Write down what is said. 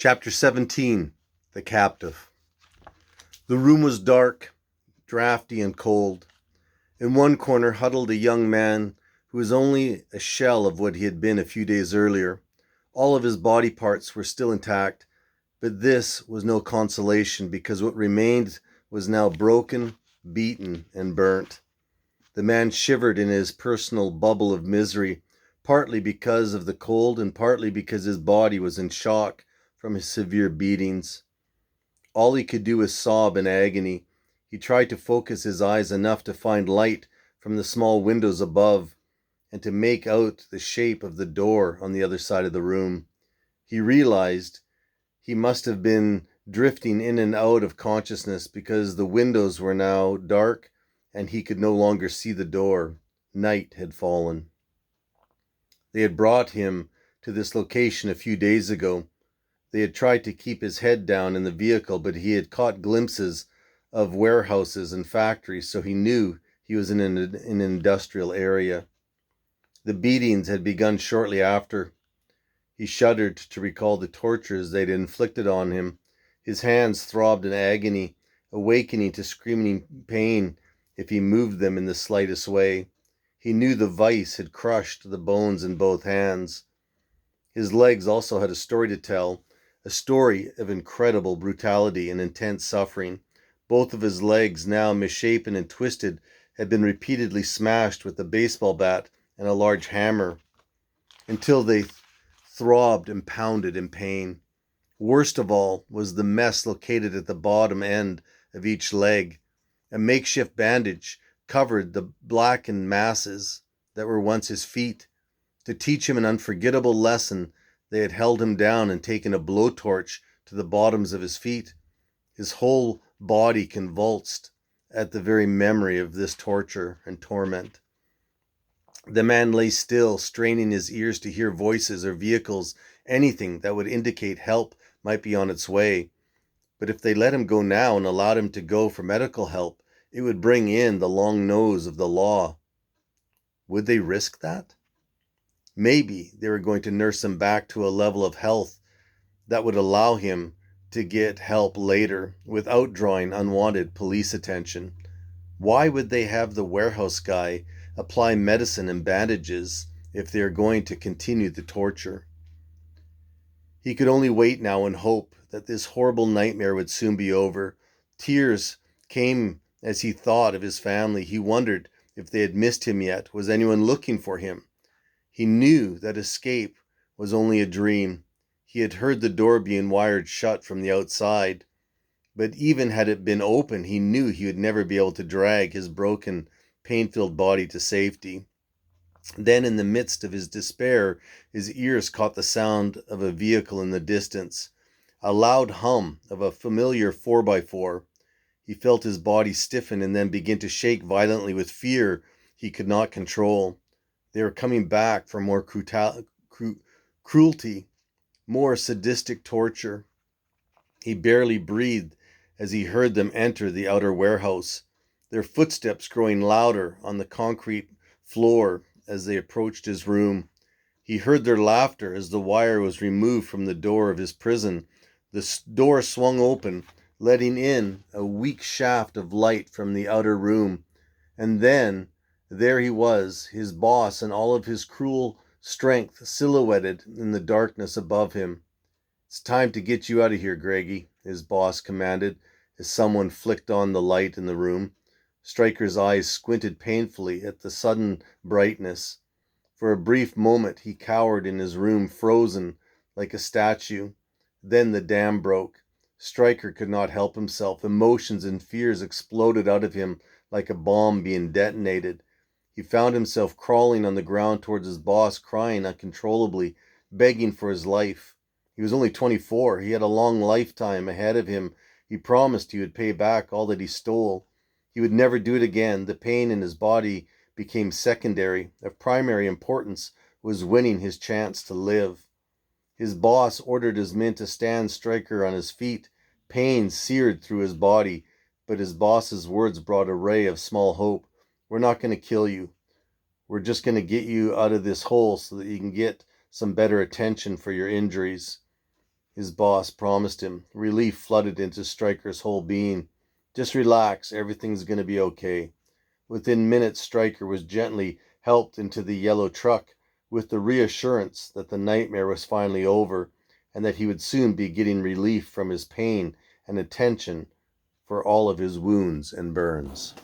Chapter 17, The Captive. The room was dark, drafty, and cold. In one corner huddled a young man who was only a shell of what he had been a few days earlier. All of his body parts were still intact, but this was no consolation because what remained was now broken, beaten, and burnt. The man shivered in his personal bubble of misery, partly because of the cold and partly because his body was in shock from his severe beatings. All he could do was sob in agony. He tried to focus his eyes enough to find light from the small windows above and to make out the shape of the door on the other side of the room. He realized he must have been drifting in and out of consciousness because the windows were now dark and he could no longer see the door. Night had fallen. They had brought him to this location a few days ago. They had tried to keep his head down in the vehicle, but he had caught glimpses of warehouses and factories, so he knew he was in an industrial area. The beatings had begun shortly after. He shuddered to recall the tortures they'd inflicted on him. His hands throbbed in agony, awakening to screaming pain if he moved them in the slightest way. He knew the vice had crushed the bones in both hands. His legs also had a story to tell, a story of incredible brutality and intense suffering. Both of his legs, now misshapen and twisted, had been repeatedly smashed with a baseball bat and a large hammer until they throbbed and pounded in pain. Worst of all was the mess located at the bottom end of each leg. A makeshift bandage covered the blackened masses that were once his feet. To teach him an unforgettable lesson, they had held him down and taken a blowtorch to the bottoms of his feet. His whole body convulsed at the very memory of this torture and torment. The man lay still, straining his ears to hear voices or vehicles, anything that would indicate help might be on its way. But if they let him go now and allowed him to go for medical help, it would bring in the long nose of the law. Would they risk that? Maybe they were going to nurse him back to a level of health that would allow him to get help later without drawing unwanted police attention. Why would they have the warehouse guy apply medicine and bandages if they are going to continue the torture? He could only wait now and hope that this horrible nightmare would soon be over. Tears came as he thought of his family. He wondered if they had missed him yet. Was anyone looking for him? He knew that escape was only a dream. He had heard the door being wired shut from the outside. But even had it been open, he knew he would never be able to drag his broken, pain-filled body to safety. Then, in the midst of his despair, his ears caught the sound of a vehicle in the distance, a loud hum of a familiar 4x4. He felt his body stiffen and then begin to shake violently with fear he could not control. They were coming back for more cruelty, more sadistic torture. He barely breathed as he heard them enter the outer warehouse, their footsteps growing louder on the concrete floor as they approached his room. He heard their laughter as the wire was removed from the door of his prison. The door swung open, letting in a weak shaft of light from the outer room. And then there he was, his boss and all of his cruel strength silhouetted in the darkness above him. "It's time to get you out of here, Greggy," his boss commanded as someone flicked on the light in the room. Stryker's eyes squinted painfully at the sudden brightness. For a brief moment he cowered in his room, frozen like a statue. Then the dam broke. Stryker could not help himself. Emotions and fears exploded out of him like a bomb being detonated. He found himself crawling on the ground towards his boss, crying uncontrollably, begging for his life. He was only 24. He had a long lifetime ahead of him. He promised he would pay back all that he stole. He would never do it again. The pain in his body became secondary. Of primary importance was winning his chance to live. His boss ordered his men to stand Stryker on his feet. Pain seared through his body, but his boss's words brought a ray of small hope. "We're not going to kill you. We're just going to get you out of this hole so that you can get some better attention for your injuries." his boss promised him. Relief flooded into Stryker's whole being. Just relax, everything's going to be okay. Within minutes, Stryker was gently helped into the yellow truck with the reassurance that the nightmare was finally over and that he would soon be getting relief from his pain and attention for all of his wounds and burns.